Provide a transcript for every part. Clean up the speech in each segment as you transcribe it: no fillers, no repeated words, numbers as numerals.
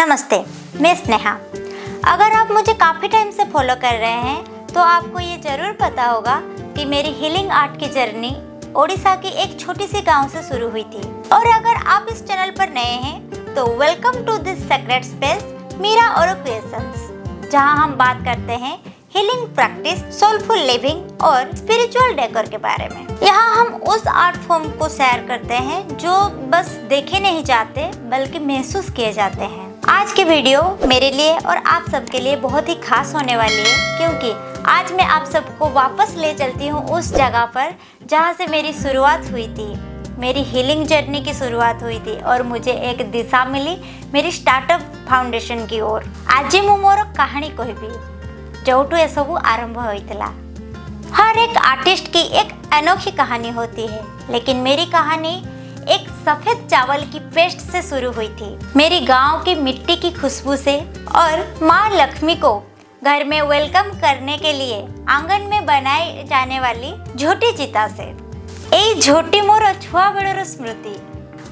नमस्ते, मैं स्नेहा। अगर आप मुझे काफ़ी टाइम से फॉलो कर रहे हैं तो आपको ये ज़रूर पता होगा कि मेरी हीलिंग आर्ट की जर्नी ओडिशा की एक छोटी सी गांव से शुरू हुई थी। और अगर आप इस चैनल पर नए हैं तो welcome to this secret space Meera और क्रिएशंस, जहां हम बात करते हैं हीलिंग प्रैक्टिस, सोलफुल लिविंग और स्पिरिचुअल डेकोर के बारे में। यहाँ हम उस आर्ट फॉर्म को शेयर करते हैं जो बस देखे नहीं जाते बल्कि महसूस किए जाते हैं। आज की वीडियो मेरे लिए और आप सबके लिए बहुत ही खास होने वाली है, क्योंकि आज मैं आप सबको वापस ले चलती हूँ उस जगह पर जहाँ से मेरी शुरुआत हुई थी, मेरी हीलिंग जर्नी की शुरुआत हुई थी और मुझे एक दिशा मिली मेरी स्टार्टअप फाउंडेशन की ओर। आज मु मोर कहानी कहबी जोठू ए सबू आरंभ होइतला। हर एक आर्टिस्ट की एक अनोखी कहानी होती है, लेकिन मेरी कहानी एक सफेद चावल की पेस्ट से शुरू हुई थी। मेरी गांव की मिट्टी की खुशबू से और माँ लक्ष्मी को घर में वेलकम करने के लिए आंगन में बनाई जाने वाली झोटी चिता से। ए झोटी मोर छुआ बेड़र स्मृति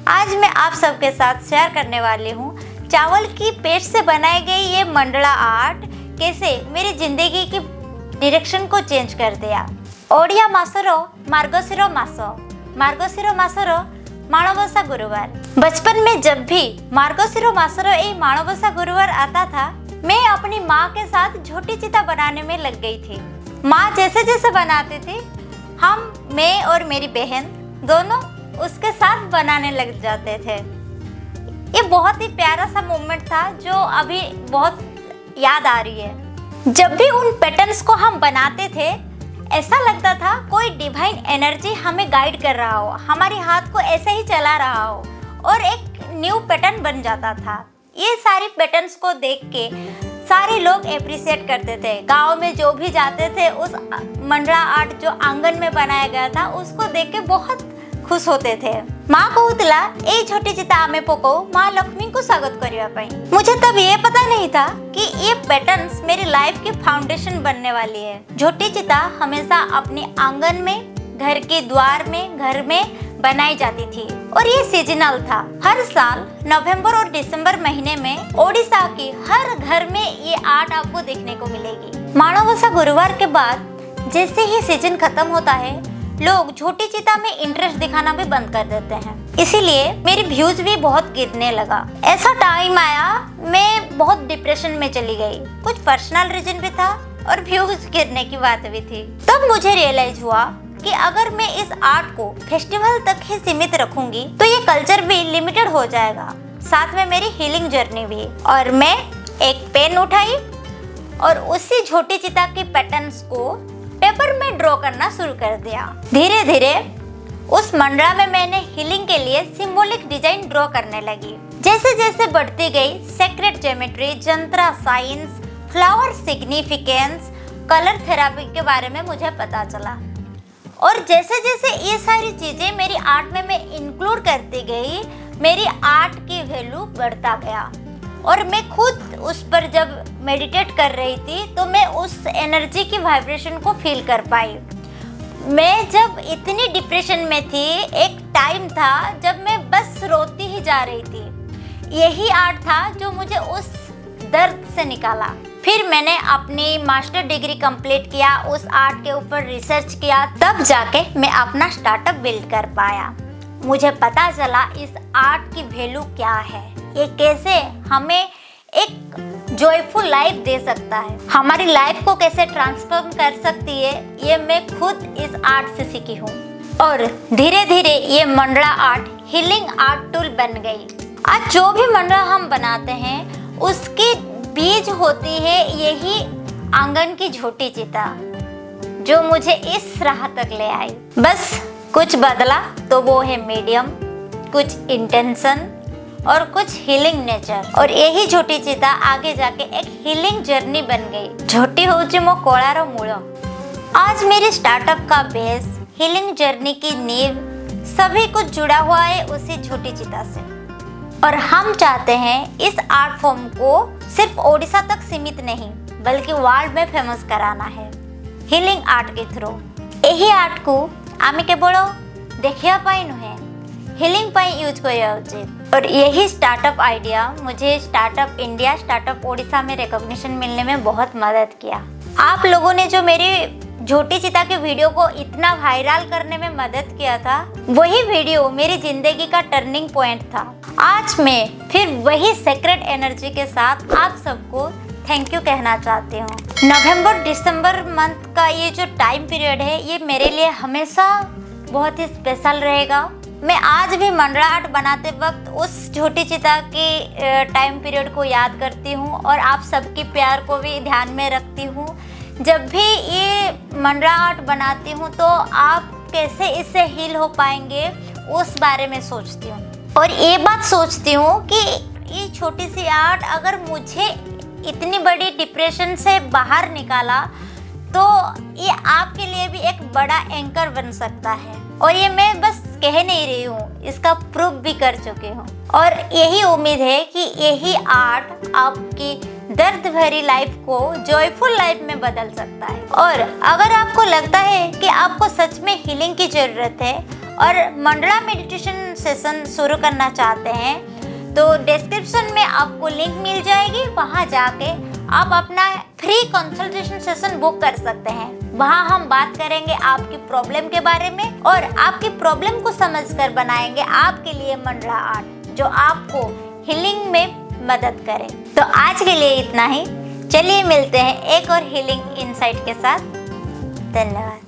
आज मैं आप सबके साथ शेयर करने वाली हूँ। चावल की पेस्ट से बनाई गई ये मंडला आर्ट कैसे मेरी जिंदगी की डायरेक्शन को चेंज कर दिया। ओडिया मासरो मार्गशीर मासर माणबसा गुरुवार। बचपन में जब भी मार्गशीर मासर ए माणबसा गुरुवार आता था, मैं अपनी माँ के साथ झोटी चिता बनाने में लग गई थी। माँ जैसे जैसे बनाती थी, मैं और मेरी बहन दोनों उसके साथ बनाने लग जाते थे। ये बहुत ही प्यारा सा मोमेंट था जो अभी बहुत याद आ रही है। जब भी उन पैटर्न्स को हम बनाते थे, ऐसा लगता था कोई डिवाइन एनर्जी हमें गाइड कर रहा हो, हमारे हाथ को ऐसे ही चला रहा हो और एक न्यू पैटर्न बन जाता था। ये सारी पैटर्न्स को देख के सारे लोग एप्रिशिएट करते थे। गांव में जो भी जाते थे, उस मंडला आर्ट जो आंगन में बनाया गया था उसको देख के बहुत खुश होते थे। माँ कहूतला ए छोटी चिता आमे पको माँ लक्ष्मी को स्वागत करिया पाई। मुझे तब ये पता नहीं था कि ये पैटर्न्स मेरी लाइफ की फाउंडेशन बनने वाली है। छोटी चिता हमेशा अपने आंगन में, घर के द्वार में, घर में बनाई जाती थी और ये सीजनल था। हर साल नवंबर और दिसंबर महीने में ओडिशा के हर घर में ये आर्ट आपको देखने को मिलेगी। माणबसा गुरुवार के बाद जैसे ही सीजन खत्म होता है, लोग छोटी चिता में इंटरेस्ट दिखाना भी बंद कर देते हैं। इसीलिए मेरी व्यूज भी बहुत गिरने लगा। ऐसा टाइम आया मैं बहुत डिप्रेशन में चली गई। कुछ पर्सनल रीजन भी था और व्यूज गिरने की बात भी थी। तब मुझे रियलाइज हुआ कि अगर मैं इस आर्ट को फेस्टिवल तक ही सीमित रखूंगी तो ये कल्चर भी लिमिटेड हो जाएगा, साथ में मेरी हीलिंग जर्नी भी। और मैं एक पेन उठाई और उसी छोटी चिता की पैटर्न्स को पेपर में ड्रॉ करना शुरू कर दिया। धीरे धीरे उस मंडला में मैंने हीलिंग के लिए सिंबॉलिक डिजाइन ड्रॉ करने लगी। जैसे जैसे बढ़ती गई, सेक्रेट ज्योमेट्री, जंत्रा science, flower significance, colour therapy के बारे में मुझे पता चला। और जैसे जैसे ये सारी चीजें मेरी आर्ट में मैं इंक्लूड करती गई, मेरी आर्ट की वैल्यू बढ़ता गया। और मैं खुद उस पर जब मेडिटेट कर रही थी तो मैं उस एनर्जी की वाइब्रेशन को फील कर पाई। मैं जब इतनी डिप्रेशन में थी, एक टाइम था जब मैं बस रोती ही जा रही थी। यही आर्ट था जो मुझे उस दर्द से निकाला। फिर मैंने अपनी मास्टर डिग्री कंप्लीट किया, उस आर्ट के ऊपर रिसर्च किया, तब जाके मैं अपना स्टार्टअप बिल्ड कर पाया। मुझे पता चला इस आर्ट की वैल्यू क्या है, ये कैसे हमें एक जॉयफुल लाइफ दे सकता है, हमारी लाइफ को कैसे ट्रांसफॉर्म कर सकती है, ये मैं खुद इस आर्ट से सीखी हूँ। और धीरे धीरे ये Mandla art healing art tool बन गई। आज जो भी मंडला हम बनाते हैं उसकी बीज होती है यही आंगन की झोटी चिता, जो मुझे इस राह तक ले आई। बस कुछ बदला तो वो है मीडियम, कुछ इंटेंशन और कुछ हीलिंग नेचर। और यही झोटी चिता आगे जाके एक हीलिंग जर्नी बन गई। झोटी होची मो कोलार मूल। आज मेरी स्टार्टअप का बेस, हीलिंग जर्नी की नींव, सभी कुछ जुड़ा हुआ है उसी झोटी चिता से। और हम चाहते हैं इस आर्ट फॉर्म को सिर्फ ओडिशा तक सीमित नहीं बल्कि वर्ल्ड में फेमस कराना है हीलिंग आर्ट के थ्रू। यही आर्ट को आमी केवल देखिया पाई नुहे, हीलिंग पाई यूज करिया उचित। और यही स्टार्टअप आइडिया मुझे स्टार्टअप इंडिया, स्टार्टअप ओडिशा में रिकॉग्निशन मिलने में बहुत मदद किया। आप लोगों ने जो मेरी झोटी चिता के वीडियो को इतना वायरल करने में मदद किया था, वही वीडियो मेरी जिंदगी का टर्निंग पॉइंट था। आज मैं फिर वही सीक्रेट एनर्जी के साथ आप सबको थैंक यू कहना चाहती हूँ। नवंबर दिसंबर मंथ का ये जो टाइम पीरियड है, ये मेरे लिए हमेशा बहुत ही स्पेशल रहेगा। मैं आज भी मंडला आर्ट बनाते वक्त उस झोटी चिता के टाइम पीरियड को याद करती हूँ और आप सबके प्यार को भी ध्यान में रखती हूँ। जब भी ये मंडला आर्ट बनाती हूँ तो आप कैसे इससे हील हो पाएंगे उस बारे में सोचती हूँ, और ये बात सोचती हूँ कि ये छोटी सी आर्ट अगर मुझे इतनी बड़ी डिप्रेशन से बाहर निकाला तो ये आपके लिए भी एक बड़ा एंकर बन सकता है। और ये मैं बस कह नहीं रही हूँ, इसका प्रूफ भी कर चुकी हूँ। और यही उम्मीद है कि यही आर्ट आपकी दर्द भरी लाइफ को जॉयफुल लाइफ में बदल सकता है। और अगर आपको लगता है कि आपको सच में हीलिंग की ज़रूरत है और मंडला मेडिटेशन सेशन शुरू करना चाहते हैं, तो डिस्क्रिप्शन में आपको लिंक मिल जाएगी, वहाँ जाके आप अपना फ्री कंसल्टेशन सेशन बुक कर सकते हैं। वहाँ हम बात करेंगे आपकी प्रॉब्लम के बारे में और आपकी प्रॉब्लम को समझकर बनाएंगे आपके लिए मंडला आर्ट जो आपको हीलिंग में मदद करे। तो आज के लिए इतना ही। चलिए मिलते हैं एक और हीलिंग इनसाइट के साथ। धन्यवाद।